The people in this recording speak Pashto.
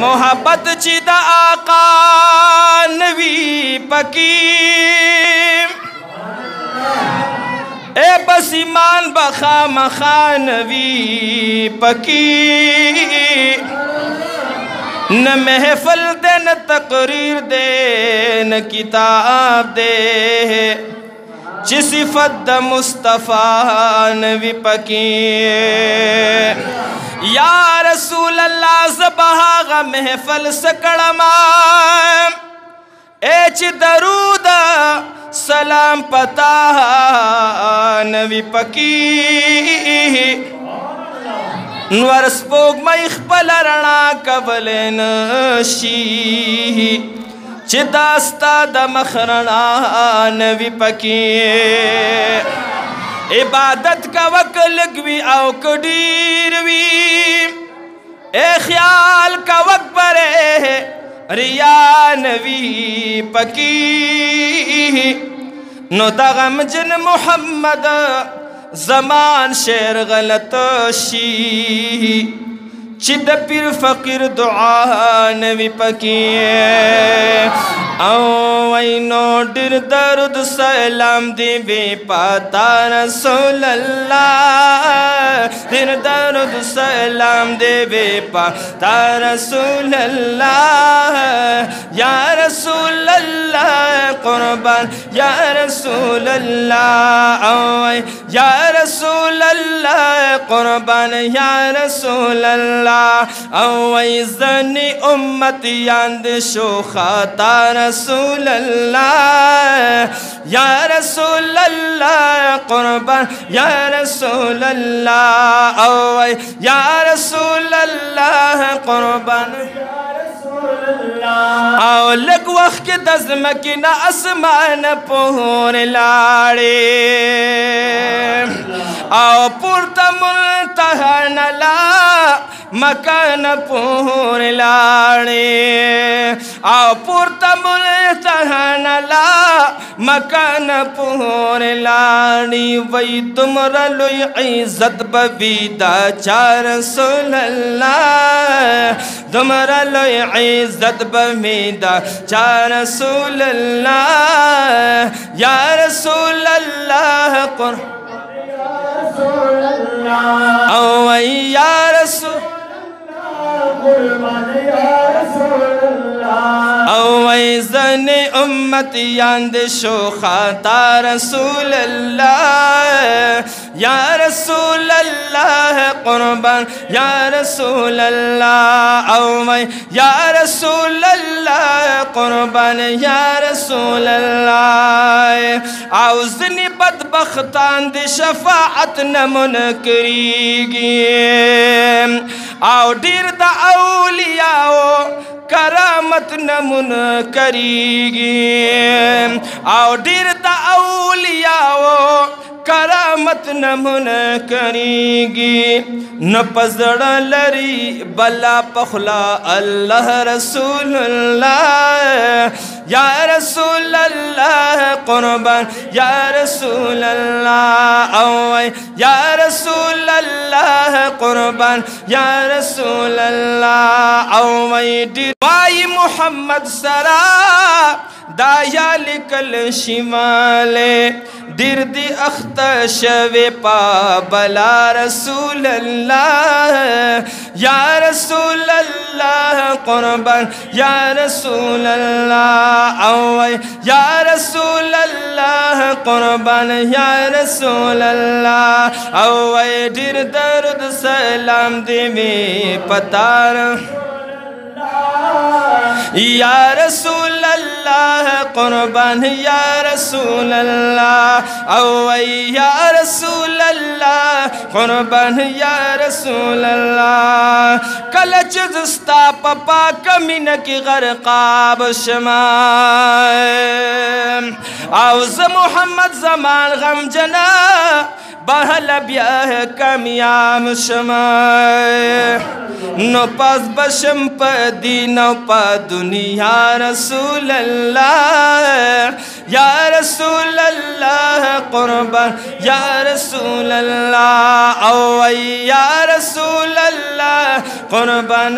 محبت چی دا آقا نوی پکی اے بس ایمان بخا مخانوی پکی نہ محفل دے نہ تقریر دے نہ کتاب دے چی صفت دا مصطفیٰ نوی پکی یا رسول اللہ زبہاغا محفل سکڑما اے چی درود سلام پتا نوی پکی نور سپوگ میخ پل رنا کولن شی چی داستا دا مخرنا نوی پکی عبادت کا وقت وی او کدیر وی اے خیال کا وقت برے ریا نوی پکی نو دا غمجن محمد زمان شیر غلط شی چی دا پیر فقیر دعا نوی پکی او وینو ڈر درد سلام دی بی پاتا رسول اللہ ڈر درد سلام دی بی پاتا رسول اللہ یا رسول اللہ قربان یا رسول اللہ او یا رسول اللہ قربان یا رسول اللہ اوی زنی امتیان دے شوخاتا رسول اللہ یا رسول اللہ قربان یا رسول اللہ اوی یا رسول اللہ قربان او لگ وقت دزمکی نا اسمان پور لاڑے او پورتا منتہن لا مکان پور لاڑے او پورتا منتہن لا مکان پور لاڑی وی تمرا لوی عزت ببیدہ چا رسول اللہ تمرا لوی عزت بمیدہ چا رسول اللہ یا رسول اللہ او یا رسول او زن امتیان دے شوخاتا رسول اللہ یا رسول اللہ قربان یا رسول اللہ او یا رسول اللہ قربان یا رسول اللہ او زنی بدبختان دے شفاعت نمون کریگی او دیر دا اولیاء کرامت نمون کریگی او دیر دا اولیاء کرامت نمون کریگی نپزڑ لری بلا پخلا اللہ رسول اللہ یا رسول اللہ قربان یا رسول اللہ اوی یا رسول اللہ قربان یا رسول اللہ اوی وائی محمد سرا دایا لکل شمالے دیر دی اختشوی پا بلا رسول اللہ یا رسول اللہ قربان یا رسول اللہ اوی یا رسول اللہ قربان یا رسول اللہ اوی دیر درد سلام دی میں پتار یا رسول اللہ قربان یا رسول اللہ اوی یا رسول اللہ قربان یا رسول اللہ کلچ زستا پپا کمین کی غرقاب شمام اوز محمد زمان غم جنا بہل بیاہ کمیام شمائے نو پاس بشم پا دینو پا دنیا رسول اللہ یا رسول اللہ قربان یا رسول اللہ اوی یا رسول اللہ قربان